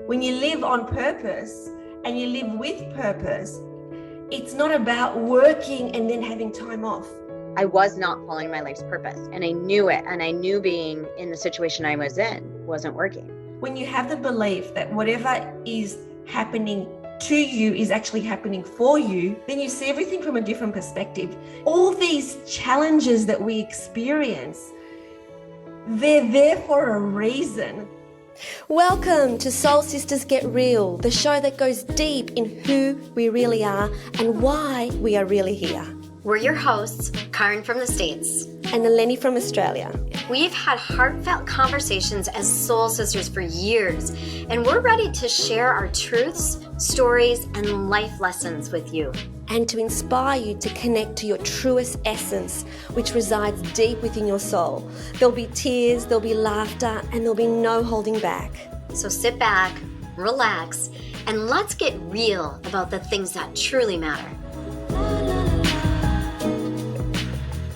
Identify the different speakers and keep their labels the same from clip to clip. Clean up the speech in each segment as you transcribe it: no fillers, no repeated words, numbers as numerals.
Speaker 1: When you live on purpose and you live with purpose, it's not about working and then having time off.
Speaker 2: I was not following my life's purpose, and I knew it, and I knew being in the situation I was in wasn't working.
Speaker 1: When you have the belief that whatever is happening to you is actually happening for you, then you see everything from a different perspective. All these challenges that we experience, they're there for a reason.
Speaker 3: Welcome to Soul Sisters Get Real, the show that goes deep in who we really are and why we are really here.
Speaker 4: We're your hosts, Caryn from the States.
Speaker 3: And Eleni from Australia.
Speaker 4: We've had heartfelt conversations as soul sisters for years, and we're ready to share our truths, stories, and life lessons with you.
Speaker 3: And to inspire you to connect to your truest essence, which resides deep within your soul. There'll be tears, there'll be laughter, and there'll be no holding back.
Speaker 4: So sit back, relax, and let's get real about the things that truly matter.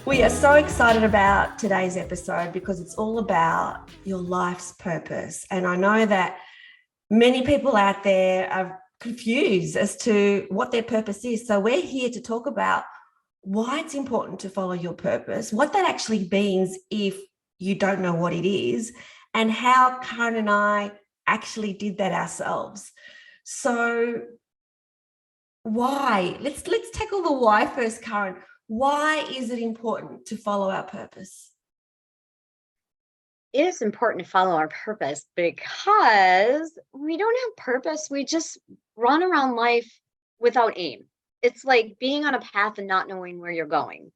Speaker 1: We are so excited about today's episode because it's all about your life's purpose. And I know that many people out there are confused as to what their purpose is. So we're here to talk about why it's important to follow your purpose, what that actually means if you don't know what it is, and how Caryn and I actually did that ourselves. So why? Let's tackle the why first, Caryn. Why is it important to follow our purpose?
Speaker 2: It is important to follow our purpose because we don't have purpose. We just run around life without aim. It's like being on a path and not knowing where you're going.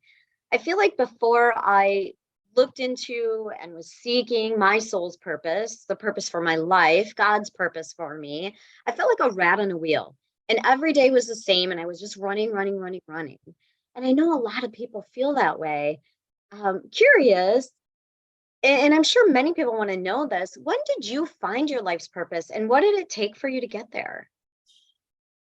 Speaker 2: I feel like before I looked into and was seeking my soul's purpose, the purpose for my life, God's purpose for me, I felt like a rat on a wheel. And every day was the same. And I was just running. And I know a lot of people feel that way. Curious, and I'm sure many people want to know this. When did you find your life's purpose, and what did it take for you to get there?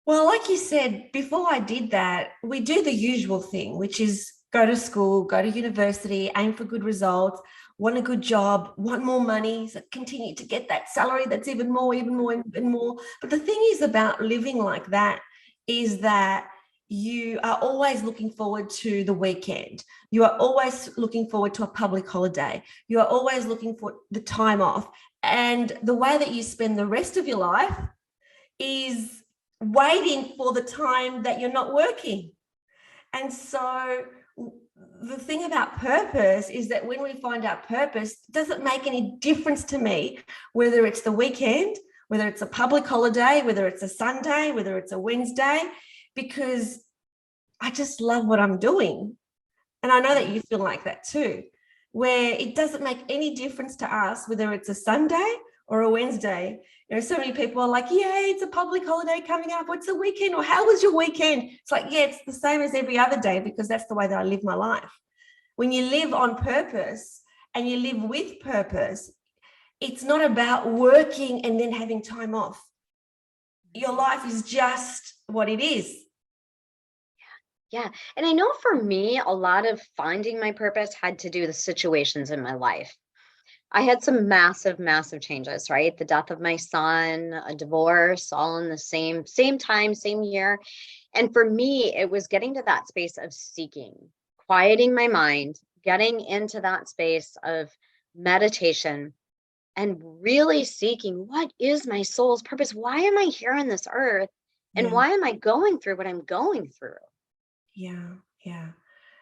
Speaker 1: Well, like you said, before I did that, we do the usual thing, which is go to school, go to university, aim for good results, want a good job, want more money, so continue to get that salary that's even more. But the thing is about living like that is that you are always looking forward to the weekend. You are always looking forward to a public holiday. You are always looking for the time off. And the way that you spend the rest of your life is waiting for the time that you're not working. And so the thing about purpose is that when we find our purpose, it doesn't make any difference to me whether it's the weekend, whether it's a public holiday, whether it's a Sunday, whether it's a Wednesday, because I just love what I'm doing. And I know that you feel like that too, where it doesn't make any difference to us whether it's a Sunday or a Wednesday. You know, so many people are like, yeah, it's a public holiday coming up. What's the weekend? Or how was your weekend? It's like, yeah, it's the same as every other day because that's the way that I live my life. When you live on purpose and you live with purpose, it's not about working and then having time off. Your life is just what it is.
Speaker 2: Yeah. And I know for me, a lot of finding my purpose had to do with the situations in my life. I had some massive changes, right? The death of my son, a divorce, all in the same time, same year. And for me, it was getting to that space of seeking, quieting my mind, getting into that space of meditation and really seeking what is my soul's purpose? Why am I here on this earth? And why am I going through what I'm going through?
Speaker 1: Yeah.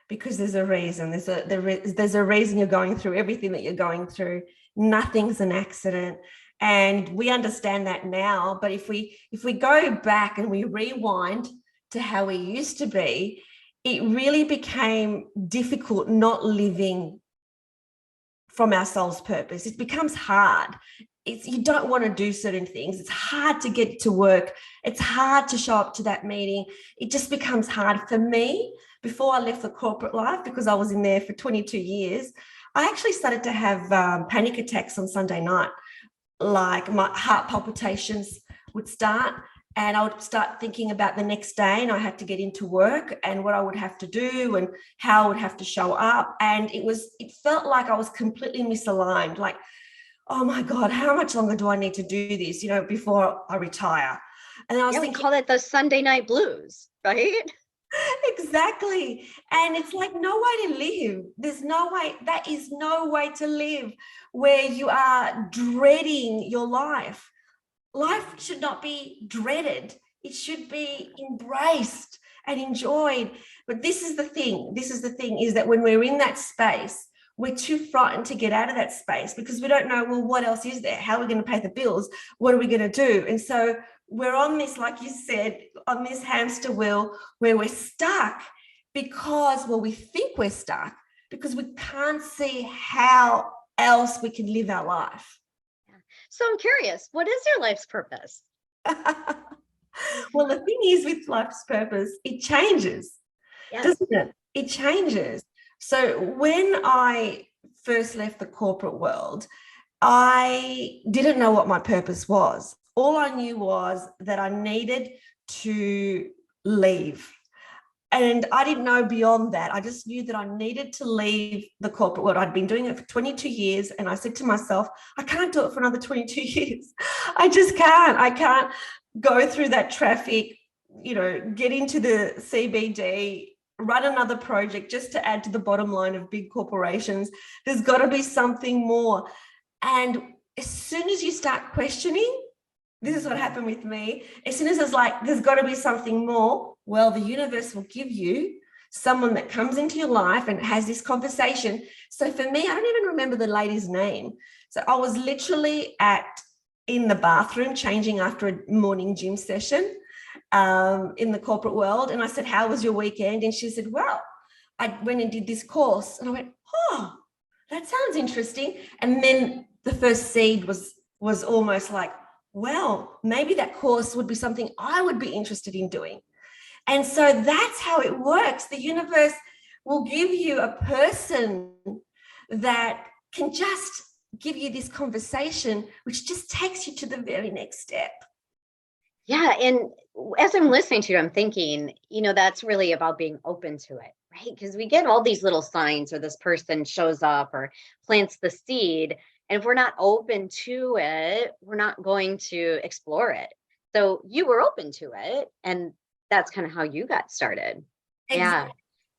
Speaker 1: Because there's a reason. There's a reason you're going through everything that you're going through. Nothing's an accident. And we understand that now. But if we go back and we rewind to how we used to be, it really became difficult not living from our soul's purpose. It becomes hard. You don't want to do certain things. It's hard to get to work. It's hard to show up to that meeting. It just becomes hard for me. Before I left the corporate life, because I was in there for 22 years, I actually started to have panic attacks on Sunday night. Like my heart palpitations would start and I would start thinking about the next day and I had to get into work and what I would have to do and how I would have to show up. And it felt like I was completely misaligned. Like oh my God, how much longer do I need to do this, before I retire? And then I was
Speaker 2: Yeah, we
Speaker 1: thinking,
Speaker 2: call it the Sunday night blues, right?
Speaker 1: exactly. And it's like no way to live. There's no way. That is no way to live where you are dreading your life. Life should not be dreaded. It should be embraced and enjoyed. But this is the thing. This is the thing is that when we're in that space, we're too frightened to get out of that space because we don't know, well, what else is there? How are we going to pay the bills? What are we going to do? And so we're on this, like you said, on this hamster wheel where we're stuck because, well, we think we're stuck because we can't see how else we can live our life.
Speaker 2: So I'm curious, what is your life's purpose?
Speaker 1: Well, the thing is with life's purpose, it changes,
Speaker 2: Yes.
Speaker 1: doesn't it? It changes. So when I first left the corporate world, I didn't know what my purpose was. All I knew was that I needed to leave. And I didn't know beyond that. I just knew that I needed to leave the corporate world. I'd been doing it for 22 years. And I said to myself, I can't do it for another 22 years. I just can't. I can't go through that traffic, get into the CBD, run another project just to add to the bottom line of big corporations. There's got to be something more. And as soon as you start questioning, this is what happened with me. As soon as it's like, there's got to be something more, well, the universe will give you someone that comes into your life and has this conversation. So for me, I don't even remember the lady's name. So I was literally in the bathroom changing after a morning gym session in the corporate world. And I said, how was your weekend? And she said, well, I went and did this course. And I went, oh, that sounds interesting. And then the first seed was almost like, well, maybe that course would be something I would be interested in doing. And so that's how it works. The universe will give you a person that can just give you this conversation, which just takes you to the very next step.
Speaker 2: Yeah. And as I'm listening to you, I'm thinking, that's really about being open to it, right? Because we get all these little signs, or this person shows up or plants the seed. And if we're not open to it, we're not going to explore it. So you were open to it, and that's kind of how you got started. Yeah.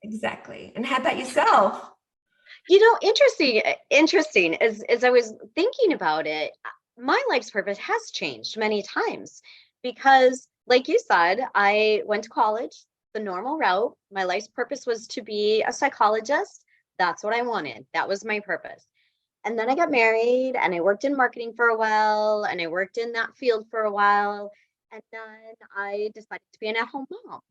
Speaker 1: Exactly. And how about yourself?
Speaker 2: Interesting. As I was thinking about it, my life's purpose has changed many times because, like you said, I went to college, the normal route. My life's purpose was to be a psychologist. That's what I wanted. That was my purpose. And then I got married and I worked in marketing for a while and I worked in that field for a while. And then I decided to be an at-home mom.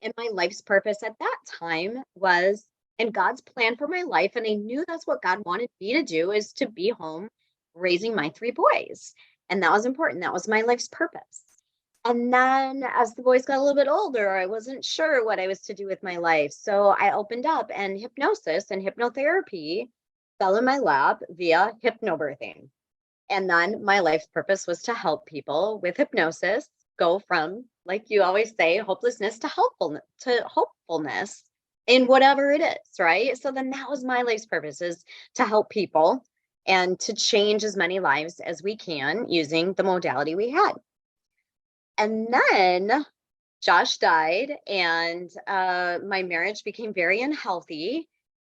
Speaker 2: And my life's purpose at that time was in God's plan for my life. And I knew that's what God wanted me to do, is to be home raising my 3 boys. And that was important. That was my life's purpose. And then as the boys got a little bit older, I wasn't sure what I was to do with my life. So I opened up, and hypnosis and hypnotherapy fell in my lap via hypnobirthing. And then my life's purpose was to help people with hypnosis go from, like you always say, hopelessness to hopefulness in whatever it is, right? So then that was my life's purpose, is to help people and to change as many lives as we can using the modality we had. And then Josh died, and my marriage became very unhealthy.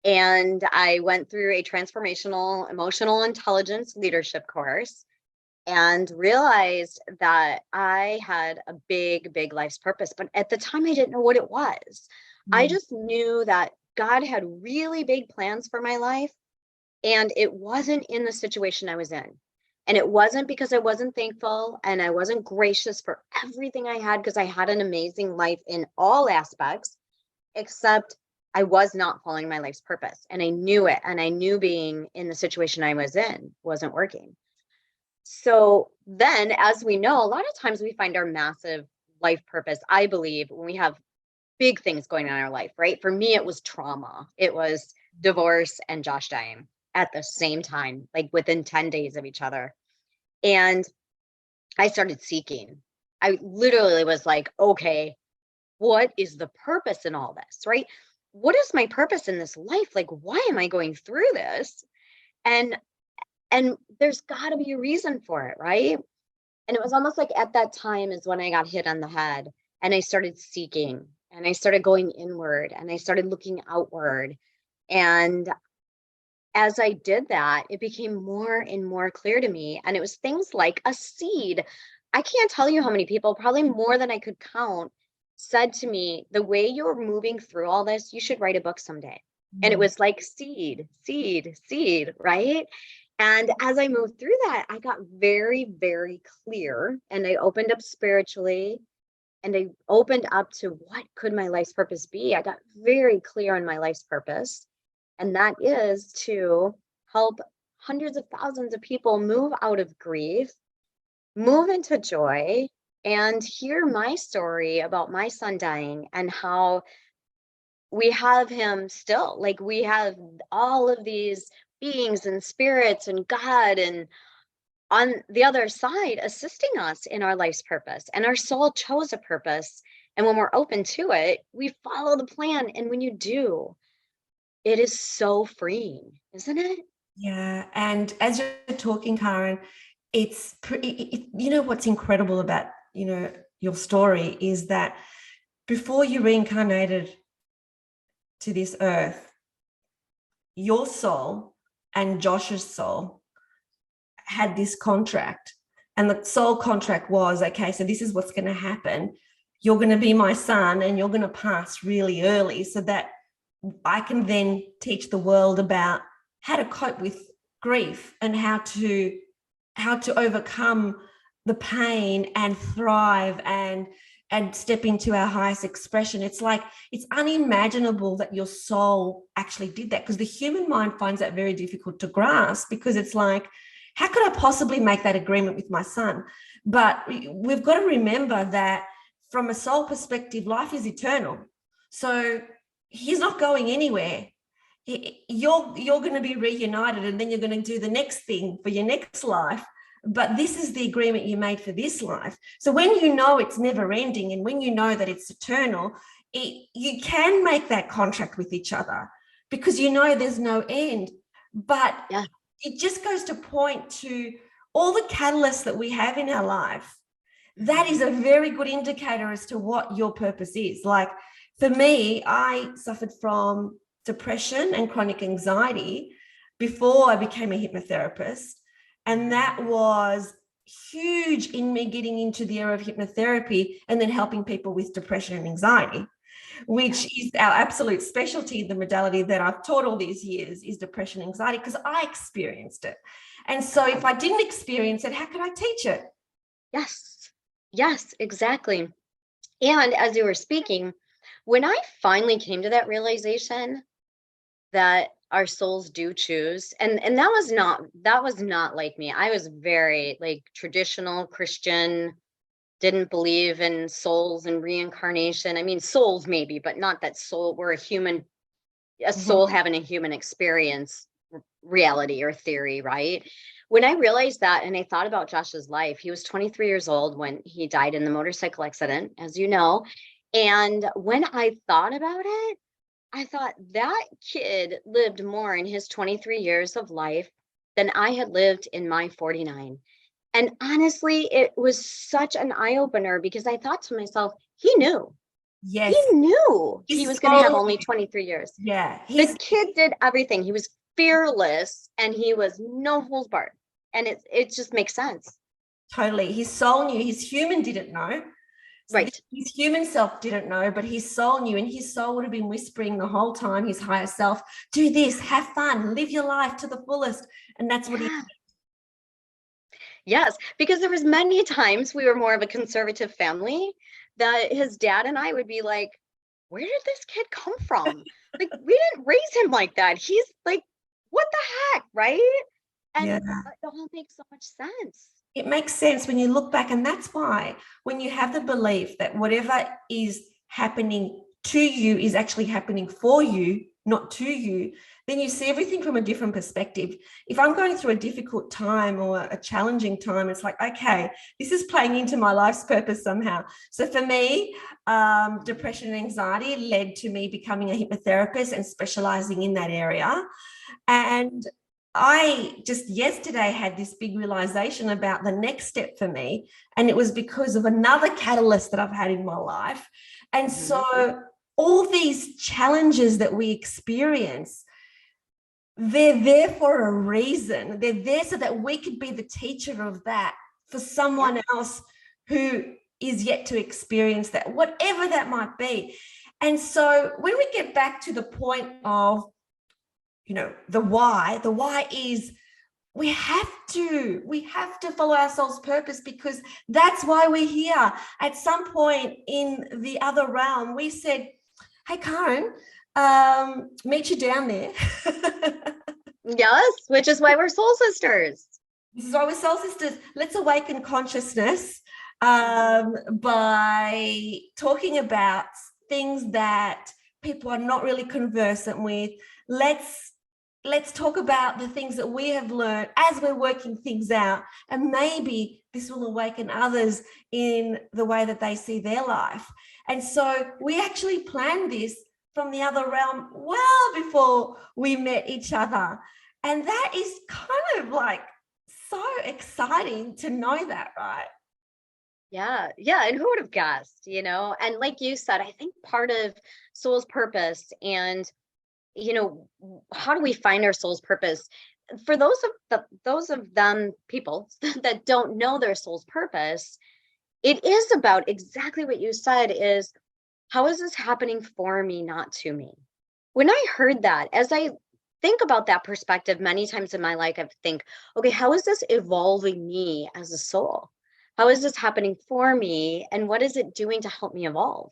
Speaker 2: And I went through a transformational emotional intelligence leadership course and realized that I had a big, big life's purpose. But at the time, I didn't know what it was. I just knew that God had really big plans for my life, and it wasn't in the situation I was in. And it wasn't because I wasn't thankful and I wasn't gracious for everything I had, because I had an amazing life in all aspects, except I was not following my life's purpose. And I knew it. And I knew being in the situation I was in wasn't working. So then, as we know, a lot of times we find our massive life purpose, I believe, when we have big things going on in our life, right? For me, it was trauma. It was divorce and Josh dying at the same time, like within 10 days of each other. And I started seeking. I literally was like, okay, what is the purpose in all this, right? What is my purpose in this life? Like, why am I going through this? And And there's got to be a reason for it, right? And it was almost like at that time is when I got hit on the head and I started seeking and I started going inward and I started looking outward. And as I did that, it became more and more clear to me. And it was things like a seed. I can't tell you how many people, probably more than I could count, said to me, the way you're moving through all this, you should write a book someday. And it was like seed, seed, seed, right? And as I moved through that, I got very, very clear and I opened up spiritually and I opened up to what could my life's purpose be. I got very clear on my life's purpose. And that is to help hundreds of thousands of people move out of grief, move into joy, and hear my story about my son dying and how we have him still. Like we have all of these beings and spirits and God and on the other side assisting us in our life's purpose. And our soul chose a purpose. And when we're open to it, we follow the plan. And when you do, it is so freeing, isn't it?
Speaker 1: Yeah. And as you're talking, Caryn, it's you know, what's incredible about, you know, your story is that before you reincarnated to this earth, your soul and Josh's soul had this contract, and the soul contract was, okay, so this is what's going to happen. You're going to be my son and you're going to pass really early so that I can then teach the world about how to cope with grief and how to overcome the pain and thrive and step into our highest expression. It's like, it's unimaginable that your soul actually did that, because the human mind finds that very difficult to grasp, because it's like, how could I possibly make that agreement with my son? But we've got to remember that from a soul perspective, life is eternal. So he's not going anywhere. You're going to be reunited, and then you're going to do the next thing for your next life. But this is the agreement you made for this life. So when you know it's never ending, and when you know that it's eternal, you can make that contract with each other because you know there's no end. But
Speaker 2: yeah,
Speaker 1: it just goes to point to all the catalysts that we have in our life. That is a very good indicator as to what your purpose is. Like for me, I suffered from depression and chronic anxiety before I became a hypnotherapist. And that was huge in me getting into the area of hypnotherapy and then helping people with depression and anxiety, which is our absolute specialty. The modality that I've taught all these years is depression and anxiety, because I experienced it. And so if I didn't experience it, how could I teach it?
Speaker 2: Yes, exactly. And as you were speaking, when I finally came to that realization that our souls do choose, and that was not like me. I was very like traditional Christian, didn't believe in souls and reincarnation. I mean, souls maybe, but not that soul, we're a soul having a human experience reality or theory, right? When I realized that and I thought about Josh's life, he was 23 years old when he died in the motorcycle accident, as you know. And when I thought about it, I thought that kid lived more in his 23 years of life than I had lived in my 49. And honestly, it was such an eye-opener, because I thought to myself, he knew.
Speaker 1: Yes.
Speaker 2: He knew he was going to have only 23 years.
Speaker 1: Yeah.
Speaker 2: The kid did everything. He was fearless and he was no holds barred. And it just makes sense.
Speaker 1: Totally. His soul knew. His human didn't know.
Speaker 2: Right.
Speaker 1: His human self didn't know, but his soul knew, and his soul would have been whispering the whole time, his higher self, do this, have fun, live your life to the fullest. And that's what he did.
Speaker 2: Yes, because there was many times we were more of a conservative family that his dad and I would be like, where did this kid come from? Like, we didn't raise him like that. He's like, what the heck, right? And it all makes so much sense.
Speaker 1: It makes sense when you look back. And that's why when you have the belief that whatever is happening to you is actually happening for you, not to you, then you see everything from a different perspective. If I'm going through a difficult time or a challenging time, it's like, okay, this is playing into my life's purpose somehow. So for me, depression and anxiety led to me becoming a hypnotherapist and specializing in that area. And I just yesterday had this big realization about the next step for me. And it was because of another catalyst that I've had in my life. And so all these challenges that we experience, they're there for a reason. They're there so that we could be the teacher of that for someone else who is yet to experience that, whatever that might be. And so when we get back to the point of, the why is we have to follow our soul's purpose, because that's why we're here. At some point in the other realm, we said, hey, Caryn, meet you down there.
Speaker 2: Yes, which is why we're soul sisters.
Speaker 1: This is why we're soul sisters. Let's awaken consciousness by talking about things that people are not really conversant with. Let's talk about the things that we have learned as we're working things out, and maybe this will awaken others in the way that they see their life. And so we actually planned this from the other realm well before we met each other. And that is kind of like so exciting to know that, right?
Speaker 2: Yeah. And who would have guessed, And like you said, I think part of soul's purpose and, how do we find our soul's purpose? For those of them people that don't know their soul's purpose, it is about exactly what you said, is how is this happening for me, not to me? When I heard that, as I think about that perspective many times in my life, I think, okay, how is this evolving me as a soul? How is this happening for me? And what is it doing to help me evolve?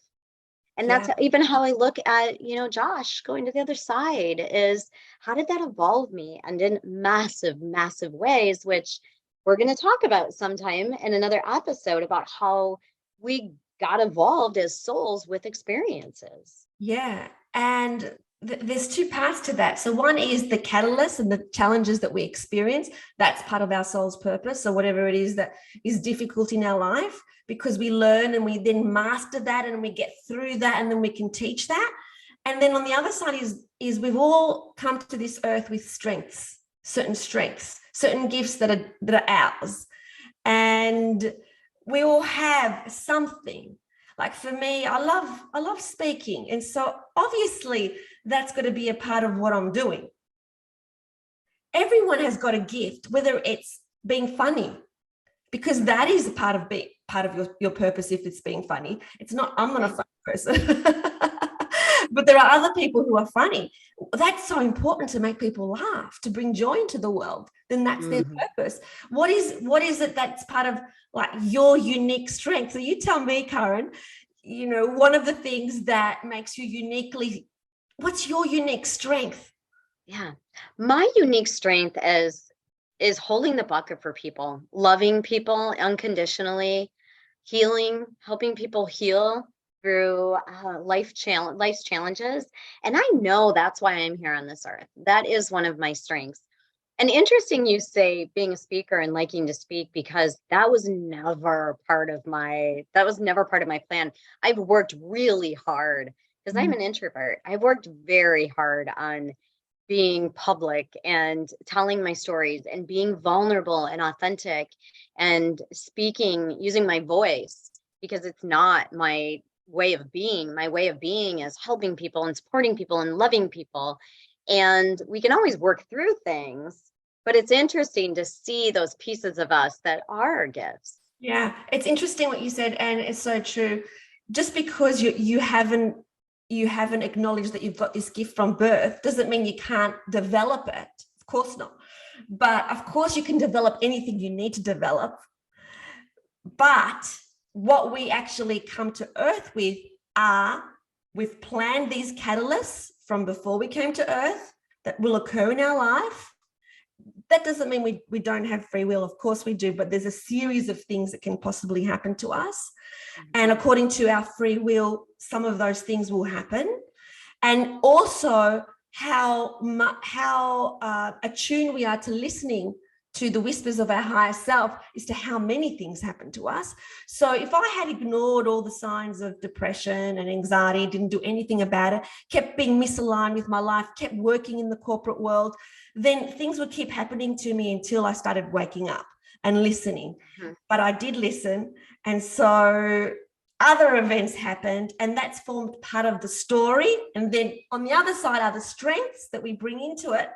Speaker 2: And that's even how I look at, Josh going to the other side, is how did that evolve me? And in massive, massive ways, which we're going to talk about sometime in another episode, about how we got evolved as souls with experiences.
Speaker 1: Yeah. And there's two parts to that. So one is the catalyst and the challenges that we experience. That's part of our soul's purpose. So whatever it is that is difficult in our life, because we learn and we then master that and we get through that, and then we can teach that. And then on the other side is we've all come to this earth with strengths, certain gifts that are ours. And we all have something. Like for me, I love speaking. And so obviously that's going to be a part of what I'm doing. Everyone has got a gift, whether it's being funny, because that is a part of your purpose. If it's being funny, I'm not a funny person, but there are other people who are funny. That's so important, to make people laugh, to bring joy into the world. Then that's their purpose. What is it that's part of like your unique strength? So you tell me, Caryn, one of the things that makes you what's your unique strength?
Speaker 2: Yeah. My unique strength is holding the bucket for people, loving people unconditionally, healing, helping people heal through life's challenges. And I know that's why I'm here on this earth. That is one of my strengths. And interesting you say being a speaker and liking to speak, because that was never part of my plan. I've worked really hard, because I'm an introvert. I've worked very hard on being public and telling my stories and being vulnerable and authentic and speaking using my voice, because it's not my way of being. My way of being is helping people and supporting people and loving people. And we can always work through things, but it's interesting to see those pieces of us that are our gifts.
Speaker 1: Yeah, it's interesting what you said, and it's so true. Just because you haven't acknowledged that you've got this gift from birth doesn't mean you can't develop it. Of course not. But of course you can develop anything you need to develop. But what we actually come to earth with we've planned these catalysts from before we came to earth that will occur in our life. That doesn't mean we don't have free will. Of course we do, but there's a series of things that can possibly happen to us. And according to our free will, some of those things will happen. And also how attuned we are to listening to the whispers of our higher self as to how many things happen to us. So if I had ignored all the signs of depression and anxiety, didn't do anything about it, kept being misaligned with my life, kept working in the corporate world, then things would keep happening to me until I started waking up and listening. But I did listen. And so other events happened, and that's formed part of the story. And then on the other side are the strengths that we bring into it.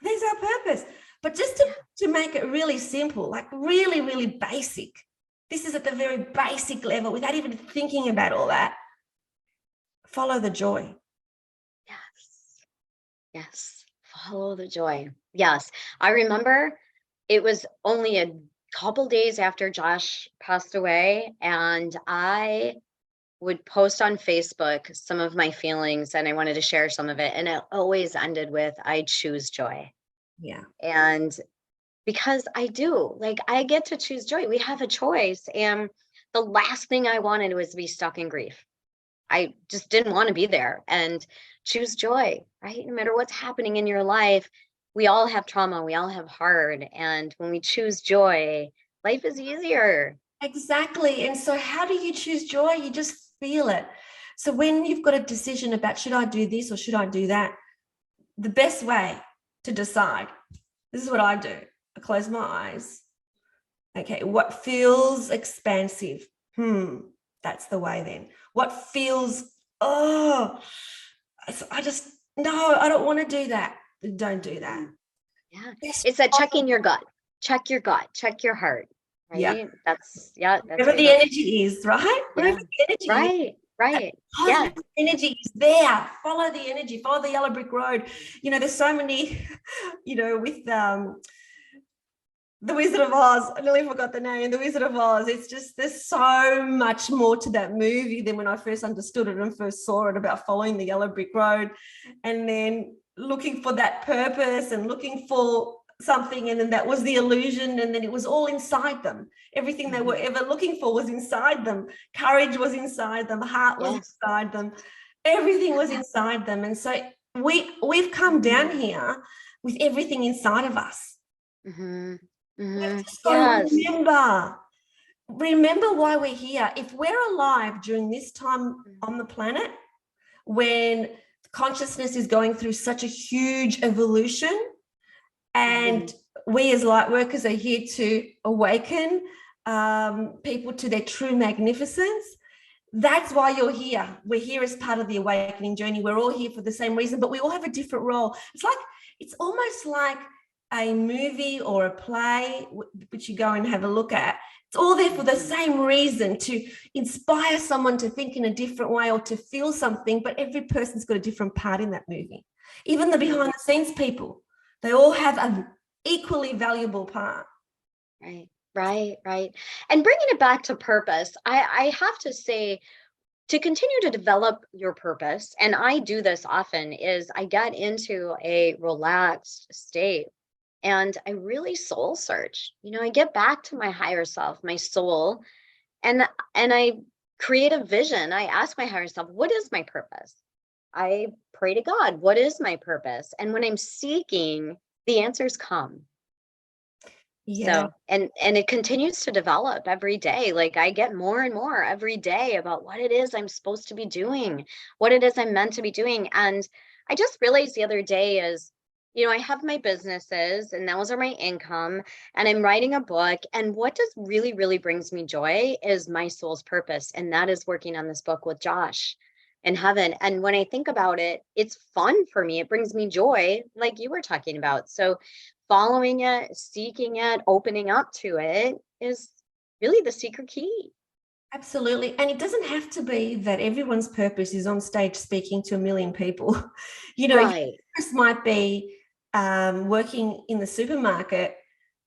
Speaker 1: There's our purpose. But just to make it really simple, like really, really basic, this is at the very basic level without even thinking about all that. Follow the joy.
Speaker 2: Yes. Follow the joy. Yes. I remember it was only a couple days after Josh passed away, and I would post on Facebook some of my feelings, and I wanted to share some of it. And it always ended with, I choose joy.
Speaker 1: Yeah.
Speaker 2: And because I do, like, I get to choose joy. We have a choice. And the last thing I wanted was to be stuck in grief. I just didn't want to be there. And choose joy, right? No matter what's happening in your life, we all have trauma. We all have hard. And when we choose joy, life is easier.
Speaker 1: Exactly. And so how do you choose joy? You just feel it. So when you've got a decision about, should I do this or should I do that? The best way to decide, this is what I do. I close my eyes. Okay, what feels expansive? That's the way then. What feels, I don't want to do that. Don't do that.
Speaker 2: Yeah. It's that checking your gut. Check your gut. Check your heart. Right?
Speaker 1: Yeah.
Speaker 2: That's
Speaker 1: wherever the energy is, right? Wherever the energy is.
Speaker 2: Right.
Speaker 1: Yeah. Energy is there. Follow the energy. Follow the yellow brick road. There's so many, with the Wizard of Oz. I nearly forgot the name. The Wizard of Oz. It's just, there's so much more to that movie than when I first understood it and first saw it, about following the yellow brick road and then looking for that purpose and looking for something, and then that was the illusion, and then it was all inside them. Everything they were ever looking for was inside them. Courage was inside them. Heart was inside them. Everything was inside them. And so we've come down here with everything inside of us. So remember why we're here. If we're alive during this time on the planet, when consciousness is going through such a huge evolution, and we as light workers are here to awaken people to their true magnificence, that's why you're here. We're here as part of the awakening journey. We're all here for the same reason, but we all have a different role. It's almost like a movie or a play, which you go and have a look at. It's all there for the same reason, to inspire someone to think in a different way or to feel something, but every person's got a different part in that movie. Even the behind the scenes people, they all have an equally valuable part.
Speaker 2: Right. And bringing it back to purpose, I have to say, to continue to develop your purpose, and I do this often, is I get into a relaxed state and I really soul search. I get back to my higher self, my soul, and I create a vision. I ask my higher self, what is my purpose? I pray to God, what is my purpose? And when I'm seeking, the answers come. So, and it continues to develop every day. Like, I get more and more every day about what it is I'm supposed to be doing, what it is I'm meant to be doing. And I just realized the other day is, I have my businesses and those are my income, and I'm writing a book. And what does really, really brings me joy is my soul's purpose. And that is working on this book with Josh in heaven. And when I think about it, it's fun for me. It brings me joy, like you were talking about. So following it, seeking it, opening up to it is really the secret key.
Speaker 1: Absolutely. And it doesn't have to be that everyone's purpose is on stage speaking to a million people. Your purpose might be working in the supermarket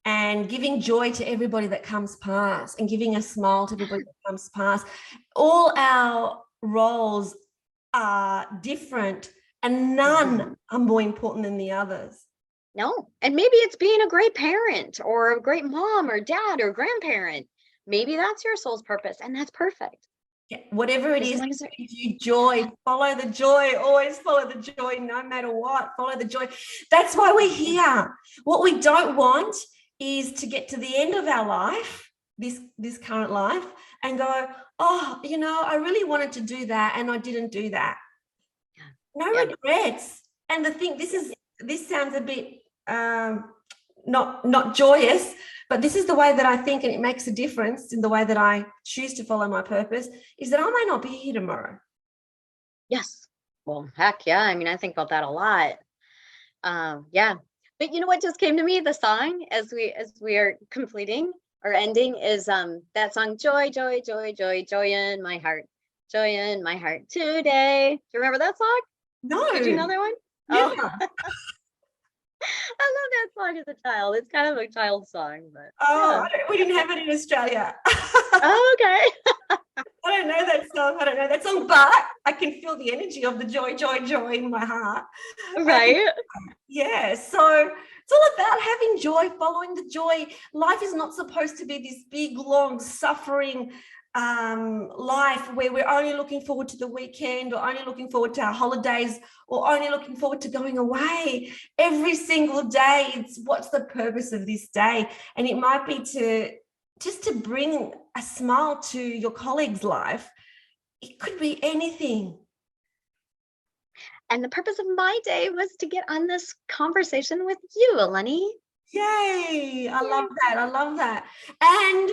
Speaker 1: and giving joy to everybody that comes past and giving a smile to everybody that comes past. All our roles are different and none are more important than the others.
Speaker 2: No. And maybe it's being a great parent or a great mom or dad or grandparent. Maybe that's your soul's purpose, and that's perfect.
Speaker 1: Yeah, whatever it is, gives you joy, follow the joy, always follow the joy, no matter what, follow the joy. That's why we're here. What we don't want is to get to the end of our life, this current life, and go, oh, you know, I really wanted to do that and I didn't do that. No regrets. And the thing, this sounds a bit not joyous, but this is the way that I think, and it makes a difference in the way that I choose to follow my purpose, is that I may not be here tomorrow.
Speaker 2: Yes. Well, heck yeah. I mean, I think about that a lot. Yeah. But you know what just came to me? The song as we are completing or ending is that song, Joy, Joy, Joy, Joy, Joy in my heart. Joy in my heart today. Do you remember that song?
Speaker 1: No.
Speaker 2: Did you know that one?
Speaker 1: Never.
Speaker 2: Oh. I love that song as a child. It's kind of a child song, but
Speaker 1: We didn't have it in Australia.
Speaker 2: Oh, okay.
Speaker 1: I don't know that song, but I can feel the energy of the joy, joy, joy in my heart.
Speaker 2: Right.
Speaker 1: Yeah. So it's all about having joy, following the joy. Life is not supposed to be this big, long, suffering life where we're only looking forward to the weekend, or only looking forward to our holidays, or only looking forward to going away. Every single day, it's what's the purpose of this day? And it might be to bring a smile to your colleague's life. It could be anything.
Speaker 2: And the purpose of my day was to get on this conversation with you, Eleni.
Speaker 1: Yay. I love that. And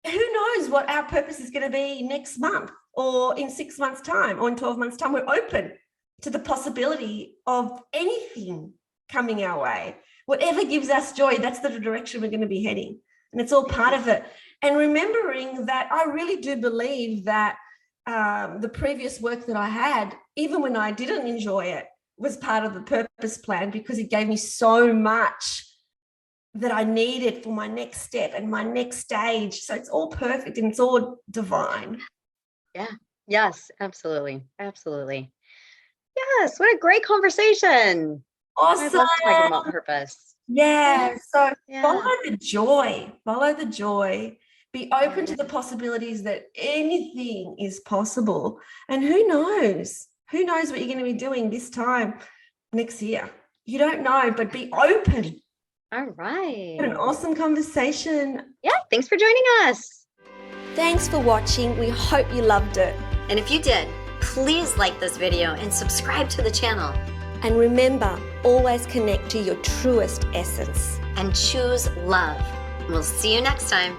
Speaker 1: who knows what our purpose is going to be next month, or in 6 months' time, or in 12 months' time. We're open to the possibility of anything coming our way. Whatever gives us joy, that's the direction we're going to be heading. And it's all part of it. And remembering that I really do believe that the previous work that I had, even when I didn't enjoy it, was part of the purpose plan, because it gave me so much that I needed for my next step and my next stage. So it's all perfect and it's all divine.
Speaker 2: Yeah. Yes, absolutely. Absolutely. Yes. What a great conversation.
Speaker 1: Awesome.
Speaker 2: I love talking about purpose.
Speaker 1: Yeah. So
Speaker 2: Yeah.
Speaker 1: follow the joy. Be open to the possibilities that anything is possible. And who knows what you're going to be doing this time next year. You don't know, but be open.
Speaker 2: All right.
Speaker 1: What an awesome conversation.
Speaker 2: Yeah. Thanks for joining us.
Speaker 3: Thanks for watching. We hope you loved it.
Speaker 4: And if you did, please like this video and subscribe to the channel.
Speaker 3: And remember, always connect to your truest essence.
Speaker 4: And choose love. We'll see you next time.